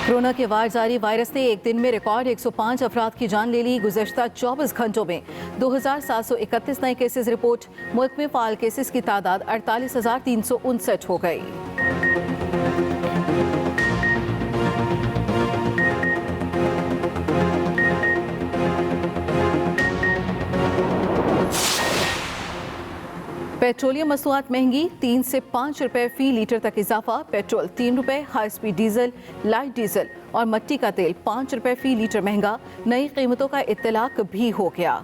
Corona के वार जारी virus ने एक दिन में रिकॉर्ड 105 अफराद की जान ले ली। गुज़श्ता 24 घंटों में 2731 नए केसेस रिपोर्ट। मुल्क में फाल केसेस की तादाद 48,359 हो गई। पेट्रोलियम मसनूआत महंगी, 3 से 5 रुपए फी लीटर तक इजाफा। पेट्रोल 3 रुपए, high speed diesel, light diesel और मट्टी का तेल 5 रुपए फी लीटर महंगा। नई कीमतों का इत्तलाक भी हो गया।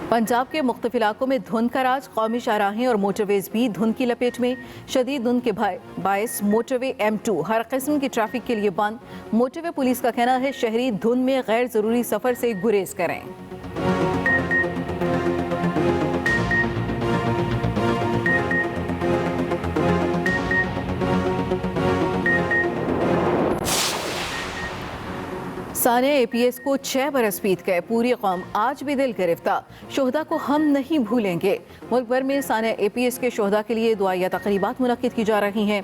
पंजाब के मुख्तलिफ इलाकों में धुंध का राज। कौमी शाहराहें और मोटरवेज भी धुंध की लपेट में। शदीद धुंध के बायस मोटरवे M2 हर किस्म की ट्रैफिक के लिए बंद। मोटरवे पुलिस का कहना है शहरी धुंध में गैर जरूरी सफर से गुरेज करें। सानिया APS को 6 बरस बीत गए। पूरी कौम आज भी दिल गिरफ्तार। शोहदा को हम नहीं भूलेंगे। मुल्क भर में सानिया APS के शोहदा के लिए दुआया तकरीबात मुनक्किद की जा रही हैं।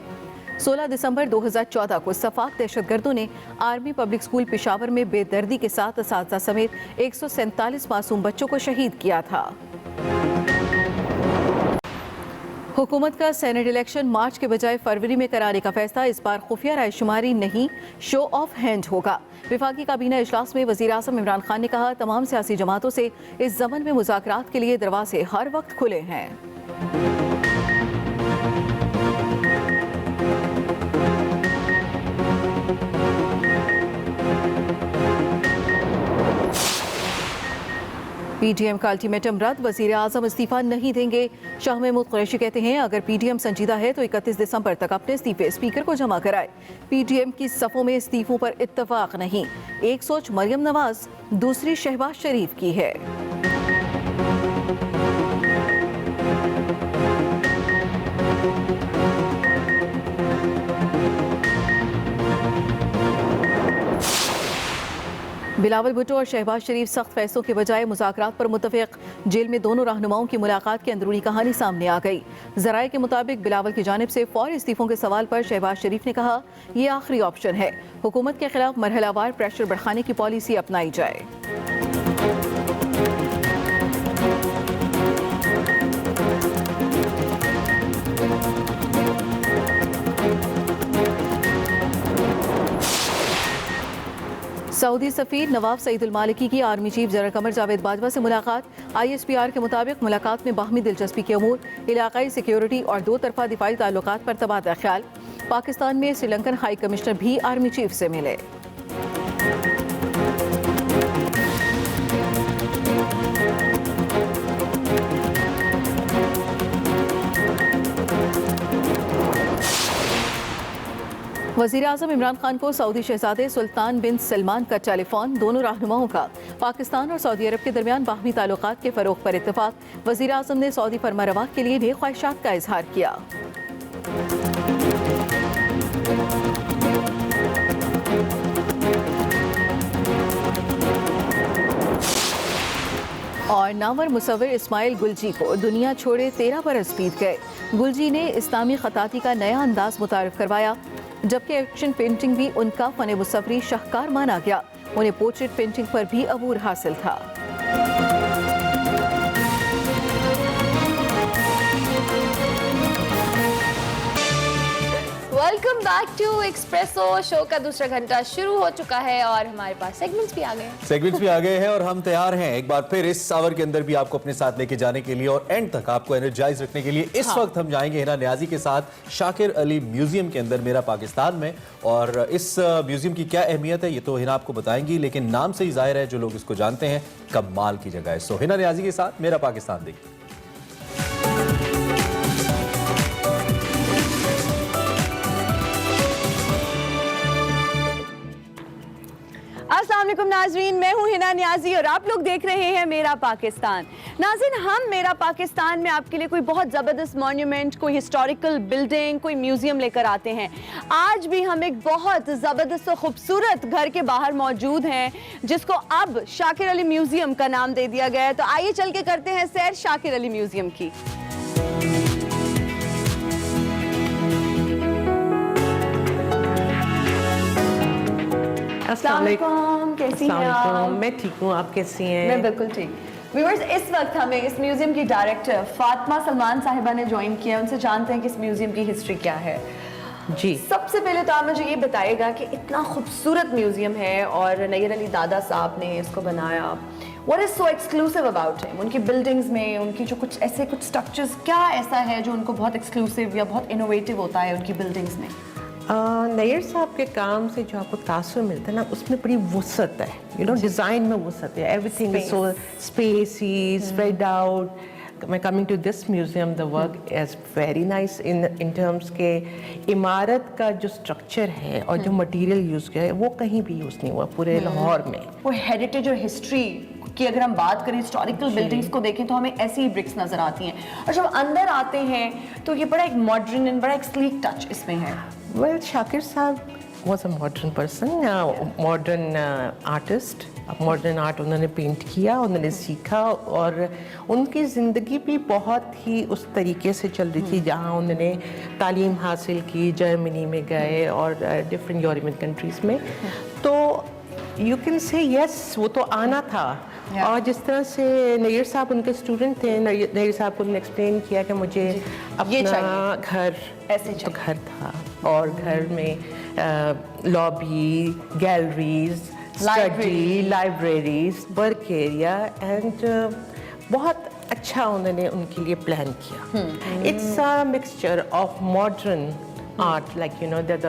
16 दिसंबर 2014 को सफाक दहशतगर्दों ने आर्मी पब्लिक स्कूल पेशावर में बेदर्दी के साथ असातिज़ा समेत 147 मासूम बच्चों को शहीद किया था। हुकूमत का सेनेट इलेक्शन मार्च के बजाय फरवरी में कराने का फैसला। इस बार खुफिया रायशुमारी नहीं, शो ऑफ हैंड होगा। विफाकी काबीना इजलास में वज़ीर आज़म इमरान खान ने कहा तमाम सियासी जमातों से इस ज़मन में मुज़ाकरात के लिए दरवाजे हर वक्त खुले हैं। PDM का अल्टीमेटम रद्द। वज़ीर आज़म इस्तीफा नहीं देंगे। शाह महमूद कुरैशी कहते हैं अगर PDM संजीदा है तो 31 दिसंबर तक अपने इस्तीफे स्पीकर को जमा कराए। PDM की सफ़ों में इस्तीफों पर इत्तफाक नहीं। एक सोच मरियम नवाज, दूसरी शहबाज शरीफ की है। बिलावल भुट्टो और शहबाज शरीफ सख्त फैसलों के बजाय मुज़ाकरात पर मुत्तफिक। जेल में दोनों रहनुमाओं की मुलाकात की अंदरूनी कहानी सामने आ गई। ज़राए के मुताबिक बिलावल की जानिब से फौरी इस्तीफों के सवाल पर शहबाज शरीफ ने कहा ये आखिरी ऑप्शन है। हुकूमत के खिलाफ मरहलावार प्रेशर बढ़ाने की पॉलिसी अपनाई जाए। सऊदी सफीर नवाब सईद अल मालिकी की army chief general Qamar Javed Bajwa से मुलाकात। ISPR के मुताबिक मुलाकात में बाहमी दिलचस्पी के अमूर, इलाकाई सिक्योरिटी और दो तरफा दिफाई ताल्लुकात पर तबादला ख्याल। पाकिस्तान में श्रीलंकन हाई कमिश्नर भी आर्मी चीफ से मिले। वज़ीर आज़म इमरान खान को सऊदी शहजादे सुल्तान बिन सलमान का टेलीफोन। दोनों रहनुमाओं का पाकिस्तान और सऊदी अरब के दरमियान बाहमी ताल्लुकात के फ़रोग़ पर इत्तफ़ाक़। वज़ीर आज़म ने सऊदी फरमारवा के लिए भी ख्वाहिशात का इजहार किया। और नामवर मुसव्विर इस्माइल गुलजी को दुनिया छोड़े 13 बरस बीत गए। गुलजी ने इस्लामी ख़ताती का नया अंदाज मुतारिफ करवाया, जबकि एक्शन पेंटिंग भी उनका फ़न मुसव्वरी शाहकार माना गया। उन्हें पोर्ट्रेट पेंटिंग पर भी अबूर हासिल था। Welcome back to Expresso. Show का दूसरा घंटा शुरू हो चुका है और हमारे पास सेगमेंट्स भी आ गए हैं और हम तैयार हैं एक बार फिर इस आवर के अंदर भी आपको अपने साथ लेके जाने के लिए और एंड तक आपको एनर्जाइज रखने के लिए। इस वक्त हम जाएंगे हिना नियाजी के साथ शाकिर अली म्यूजियम के अंदर, मेरा पाकिस्तान में। और इस म्यूजियम की क्या अहमियत है ये तो हिना आपको बताएंगी, लेकिन नाम से ही जाहिर है जो लोग इसको जानते हैं कमाल की जगह है। सो हिना नियाजी के साथ मेरा पाकिस्तान देखिए। अस्सलाम वालेकुम नाज़रीन, मैं हूँ हिना नियाजी और आप लोग देख रहे हैं मेरा पाकिस्तान। नाज़रीन, हम मेरा पाकिस्तान में आपके लिए कोई बहुत ज़बरदस्त मॉन्यूमेंट, कोई हिस्टोरिकल बिल्डिंग, कोई म्यूज़ियम लेकर आते हैं। आज भी हम एक बहुत ज़बरदस्त और ख़ूबसूरत घर के बाहर मौजूद हैं जिसको अब शाकिर अली म्यूज़ियम का नाम दे दिया गया है। तो आइए चल के करते हैं सैर शाकिर अली म्यूज़ियम की। अस्सलाम वालेकुम, कैसी हैं आप? मैं ठीक हूँ, आप कैसी हैं? मैं बिल्कुल ठीक। व्यूअर्स, इस वक्त हमें इस म्यूजियम की डायरेक्टर फातिमा सलमान साहिबा ने ज्वाइन किया है। उनसे जानते हैं कि इस म्यूजियम की हिस्ट्री क्या है। जी, सबसे पहले तो आप मुझे ये बताइएगा कि इतना खूबसूरत म्यूजियम है और नैयर अली दादा साहब ने इसको बनाया। What is so exclusive about him? उनकी बिल्डिंग्स में उनकी जो कुछ ऐसे कुछ स्ट्रक्चर्स, क्या ऐसा है जो उनको बहुत एक्सक्लूसिव या बहुत इनोवेटिव होता है उनकी बिल्डिंग्स में? नैयर साहब के काम से जो आपको तासुर मिलता है ना, उसमें बड़ी वसअत है, यू नो, डिज़ाइन में वसअत है। Everything is so spacey, spread out. मैं coming to this museum, the work is very nice in terms के इमारत का जो स्ट्रक्चर है और जो मटेरियल यूज़ किया है वो कहीं भी यूज़ नहीं हुआ पूरे लाहौर में। वो हेरिटेज और हिस्ट्री की अगर हम बात करें, हिस्टोरिकल बिल्डिंग्स को देखें तो हमें ऐसी ही ब्रिक्स नजर आती हैं और जब अंदर आते हैं तो ये बड़ा एक मॉडर्न एंड बड़ा एक स्लीक टच इसमें है। वेल, शाकिर साहब was a modern person, modern artist। Modern art उन्होंने पेंट किया, उन्होंने सीखा और उनकी ज़िंदगी भी बहुत ही उस तरीके से चल रही थी जहाँ उन्होंने तालीम हासिल की, जर्मनी में गए और डिफरेंट यूरोपियन कंट्रीज़ में। तो यू कैन से यस, वो तो आना था। और जिस तरह से नैयर साहब उनके स्टूडेंट थे, नैयर साहब को उन्होंने एक्सप्लेन किया कि मुझे अपना घर, ऐसे तो घर था और घर में lobby, galleries, study, libraries, work area and बहुत अच्छा उन्होंने उनके लिए प्लान किया। It's a mixture of modern art, like you know the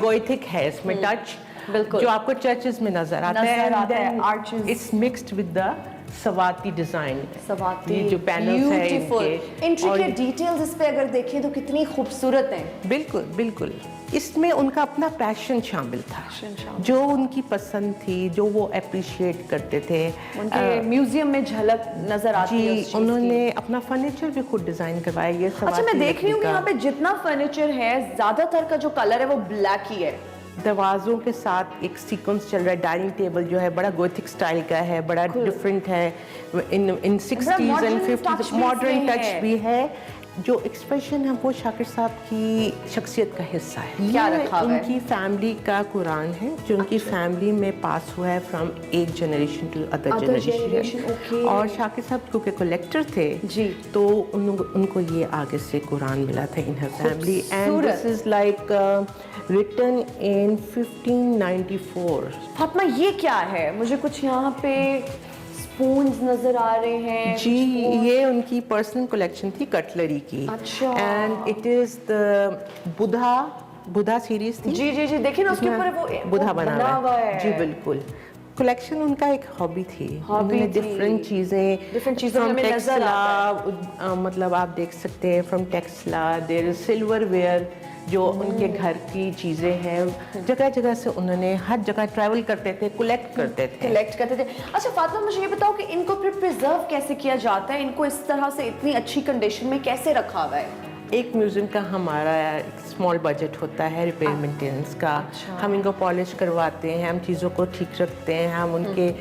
Gothic है इसमें टच, बिल्कुल, जो आपको चर्चेस में नजर आता है। Arches, it's mixed with the Swati design, सवाती जो पैनल्स है इनके, इंट्रिकेट डिटेल्स इस पे अगर देखें तो कितनी खूबसूरत हैं। बिल्कुल बिल्कुल। इसमें उनका अपना पैशन शामिल था, जो उनकी पसंद थी, जो वो अप्रिशिएट करते थे। उनके म्यूजियम में झलक नजर आती है उस चीज़ की। उन्होंने अपना फर्नीचर भी खुद डिजाइन करवाया। ये अच्छा, मैं देख रही हूँ कि यहाँ पे जितना फर्नीचर है ज्यादातर का जो कलर है वो ब्लैक ही है। दरवाज़ों के साथ एक सीक्वेंस चल रहा है। डाइनिंग टेबल जो है बड़ा गोथिक स्टाइल का है, बड़ा डिफरेंट है। इन 60s and 50s modern touch भी है। जो एक्सप्रेशन है वो शाकिर साहब की शख्सियत का हिस्सा है। क्या रखा हुआ है? उनकी फैमिली का कुरान है जो उनकी फैमिली में पास हुआ है फ्रॉम एक जनरेशन टू अदर जनरेशन। और शाकिर साहब क्योंकि कलेक्टर थे जी, तो उनको ये आगे से कुरान मिला था in her family. And this is like written in 1594। Fatima, ये क्या है? मुझे कुछ यहाँ पे स्पून्स नजर आ रहे हैं जी। ये उनकी पर्सनल कलेक्शन थी कटलरी की। अच्छा। And it is the Buddha series थी। जी जी जी, देखिए ना उसके ऊपर वो बुधा बना हुआ है। जी है। बिल्कुल। कलेक्शन उनका एक हॉबी थी। हॉबी थी। डिफरेंट चीजें हमें नजर आता है। मतलब आप देख सकते हैं from Taxila, there is silverware, जो उनके घर की चीज़ें हैं। जगह जगह से उन्होंने हर जगह ट्रैवल करते थे, कलेक्ट करते थे। अच्छा फातिमा, मुझे ये बताओ कि इनको फिर प्रिजर्व कैसे किया जाता है? इनको इस तरह से इतनी अच्छी कंडीशन में कैसे रखा हुआ है? एक म्यूजियम का हमारा स्मॉल बजट होता है रिपेयर मेंटेनेंस का। अच्छा। हम इनको पॉलिश करवाते हैं, हम चीज़ों को ठीक रखते हैं, हम उनके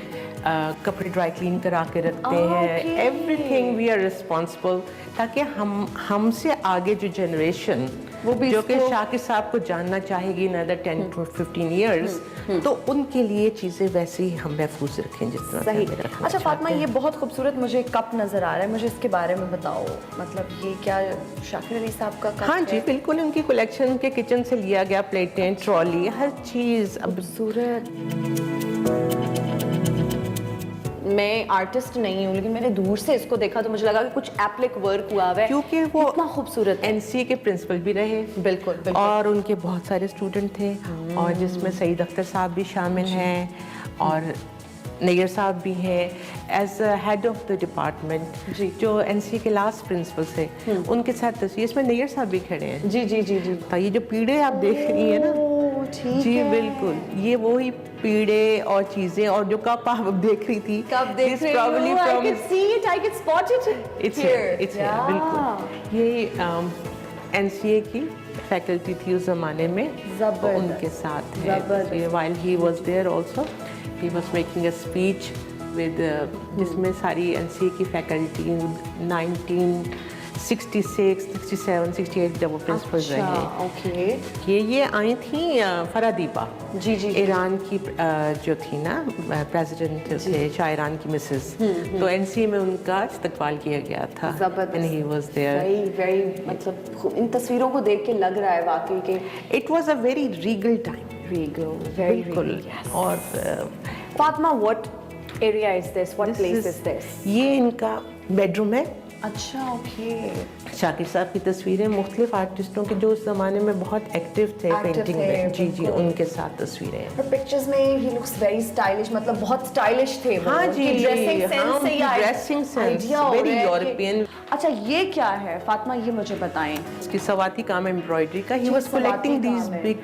कपड़े ड्राई क्लीन करा के रखते हैं। एवरीथिंग वी आर रिस्पॉन्सिबल, ताकि हमसे आगे जो जनरेशन जो कि शाकिर साहब को जानना चाहेगी इन अदर 10 to 15 years, तो उनके लिए चीज़ें वैसे ही हम महफूज रखें जितना सही। अच्छा फातिमा, ये बहुत खूबसूरत मुझे कप नजर आ रहा है, मुझे इसके बारे में बताओ। मतलब ये क्या शाकिर अली साहब का कप हाँ है? जी बिल्कुल, उनकी कलेक्शन उनके किचन से लिया गया, प्लेटें, ट्रॉली, हर चीज़। खूबसूरत। मैं आर्टिस्ट नहीं हूँ, लेकिन मैंने दूर से इसको देखा तो मुझे लगा कि कुछ एप्लिक वर्क हुआ है, क्योंकि वो इतना खूबसूरत है। NCA के प्रिंसिपल भी रहे। बिल्कुल, बिल्कुल। और उनके बहुत सारे स्टूडेंट थे और जिसमें सईद अख्तर साहब भी शामिल हैं और नैयर साहब भी हैं as head of the department. जो NCA के लास्ट प्रिंसिपल थे उनके साथ तस्वीर, इसमें नैयर साहब भी खड़े हैं। जी जी जी जी। तो ये जो पीढ़े आप देख रही हैं ना, जी बिल्कुल, ये वही पीढ़े और चीजें और जो कप आप देख रही थी, कब देख रही हूँ, I can see it, I can spot it here. It's here, बिल्कुल। ये NCA की फैकल्टी थी उस जमाने में, तो उनके साथ है। While he was there also, he was making a speech with जिसमें सारी NCA की फैकल्टी 19 66, 67, 68 जब वो प्रिंसिपल रहे। ओके ये आई थी फरादीपा, जी जी ईरान की जो थी ना प्रेसिडेंट थे शाह की मिसेस, तो एनसीए में उनका इस्तकबाल किया गया था। जबरदस्त। And he was there. Very मतलब इन तस्वीरों को देख के लग रहा है वाकई के It was a very regal time. बिल्कुल। और Fatima, what area is this, what place is this? ये इनका बेडरूम है। अच्छा ओके। शाकिर साहब की तस्वीरें मुख्तलिफ आर्टिस्टों के जो उस ज़माने में बहुत एक्टिव थे पेंटिंग में, जी जी, उनके साथ तस्वीरें हैं। पर पिक्चर्स में ही लुक्स वेरी स्टाइलिश, मतलब बहुत स्टाइलिश थे वो। हाँ जी, ड्रेसिंग हाँ, सेंस से ही ड्रेसिंग सेंस आइडिया हो वेरी रहा है कि- यूरोपियन। अच्छा ये क्या है फातिमा, ये मुझे बताएं। इसकी सवाती काम एम्ब्रॉयडरी का, ही जी, वाज सवाती कलेक्टिंग काम दीज है। Big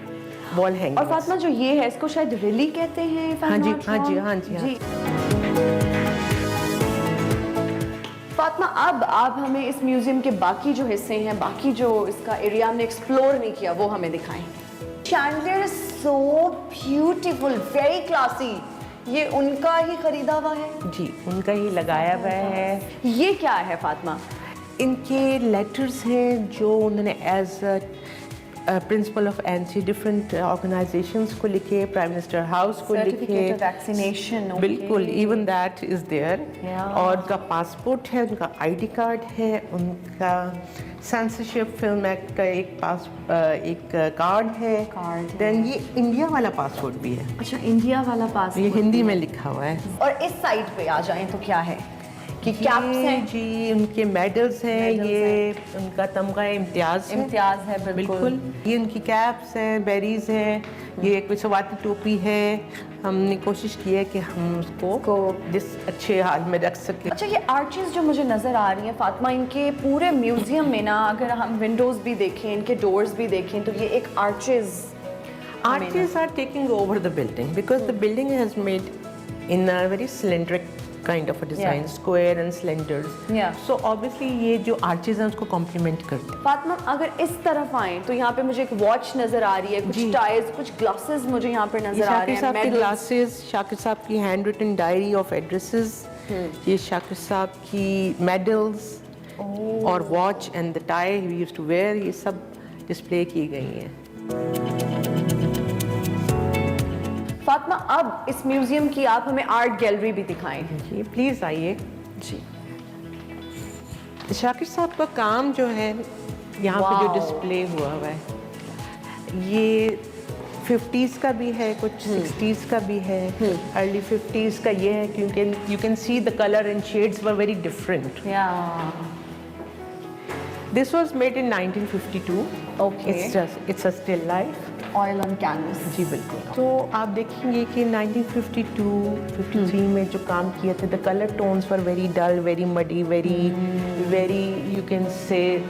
wall hangings. और फातिमा जो ये है इसको शायद रिली कहते हैं if I'm हाँ जी, not हाँ जी, wrong। हाँ जी, हाँ फातिमा, अब आप हमें इस म्यूजियम के बाकी जो हिस्से हैं, बाकी जो इसका एरिया हमने एक्सप्लोर नहीं किया, वो हमें दिखाएं। Chandelier is so beautiful, very classy. ये उनका ही खरीदा हुआ है? जी, उनका ही लगाया हुआ है। ये क्या है फातिमा? इनके लेटर्स हैं जो उन्होंने as principal of NC different organisations को लिखे, प्राइम मिनिस्टर हाउस को लिखे। Certificate of vaccination, okay। बिल्कुल, even that is there. Yeah। और उनका पासपोर्ट है, उनका आईडी कार्ड है, उनका सेंसरशिप फिल्म एक्ट का एक कार्ड है। देन ये इंडिया वाला पासपोर्ट भी है, अच्छा, इंडिया वाला पास। ये हिंदी में लिखा हुआ है। और इस साइड पे आ जाएं तो क्या है कि कैप्स ये हैं? जी उनके मेडल्स हैं, ये उनका तमगा इम्तियाज है। इम्तियाज है, बिल्कुल। ये उनकी कैप्स हैं, बेरीज हैं, ये कोई सवाती टोपी है। हमने कोशिश की है कि हम उसको जिस अच्छे हाल में रख सकें। अच्छा, ये आर्चेस जो मुझे नज़र आ रही हैं फातिमा, इनके पूरे म्यूजियम में ना अगर हम विंडोज़ भी देखें, इनके डोर्स भी देखें, तो ये एक arches Arches are taking over the building because the building has made in a very cylindric kind of a design, Yeah. square and cylinders. Yeah. So obviously ये जो arches हैं उसको complement करते हैं। फातिमा, अगर इस तरफ आएं तो यहाँ पे मुझे एक वॉच नज़र आ रही है, कुछ जी। टायर्स, कुछ ग्लासेस मुझे यहाँ पे नज़र आ रहे शाकिर हैं, साहब के medals। ग्लासेस, शाकिर साहब की hand written diary of addresses, ये शाकिर साहब की मेडल्स और watch and the tie he used to wear, ये सब डिस्प्ले की गई हैं। फातिमा, अब इस म्यूजियम की आप हमें आर्ट गैलरी भी दिखाएं। जी प्लीज़ आइए। जी। शाकिर साहब का काम जो है यहाँ पे जो Wow। डिस्प्ले हुआ है, ये 50s का भी है, कुछ 60s का भी है, अर्ली 50s का ये है क्योंकि you can see the colour and shades were very different. This was made in 1952। Okay। It's a still life. Oil on canvas. जी बिल्कुल। तो आप देखेंगे कि 1952-53 में जो काम किए थे, the colour tones were very dull, very muddy, very you can say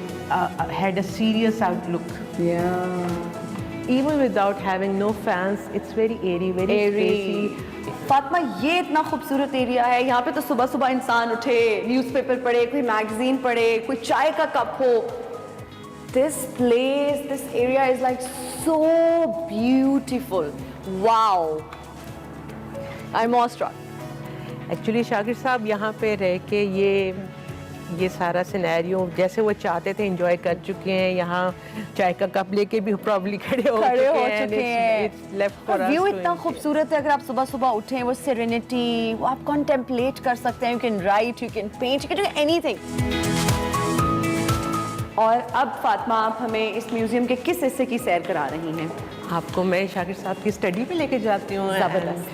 had a serious outlook. Even without having no fans, it's very airy, very spacey. Fatima, ये इतना खूबसूरत एरिया है, यहाँ पे तो सुबह सुबह इंसान उठे, न्यूज़पेपर पढ़े, कोई मैगजीन पढ़े, कोई चाय का कप हो। This place, this area is like so beautiful. Wow. I'm awestruck. Actually Shakir साहब यहाँ पे रह के ये सारा सिनेरियो जैसे वो चाहते थे एंजॉय कर चुके हैं। यहाँ चाय का कप लेके भी प्रॉब्ली खड़े हो चुके हैं। लेफ्ट फॉर व्यू इतना खूबसूरत है, अगर आप सुबह सुबह उठें, वो सेरेनिटी, वो आप कॉन्टेम्पलेट कर सकते हैं। You can write, you can paint, you can do anything. और अब फातिमा, आप हमें इस म्यूजियम के किस हिस्से की सैर करा रही हैं? आपको मैं शाकिर साहब की स्टडी पे लेके जाती हूँ। ज़बरदस्त।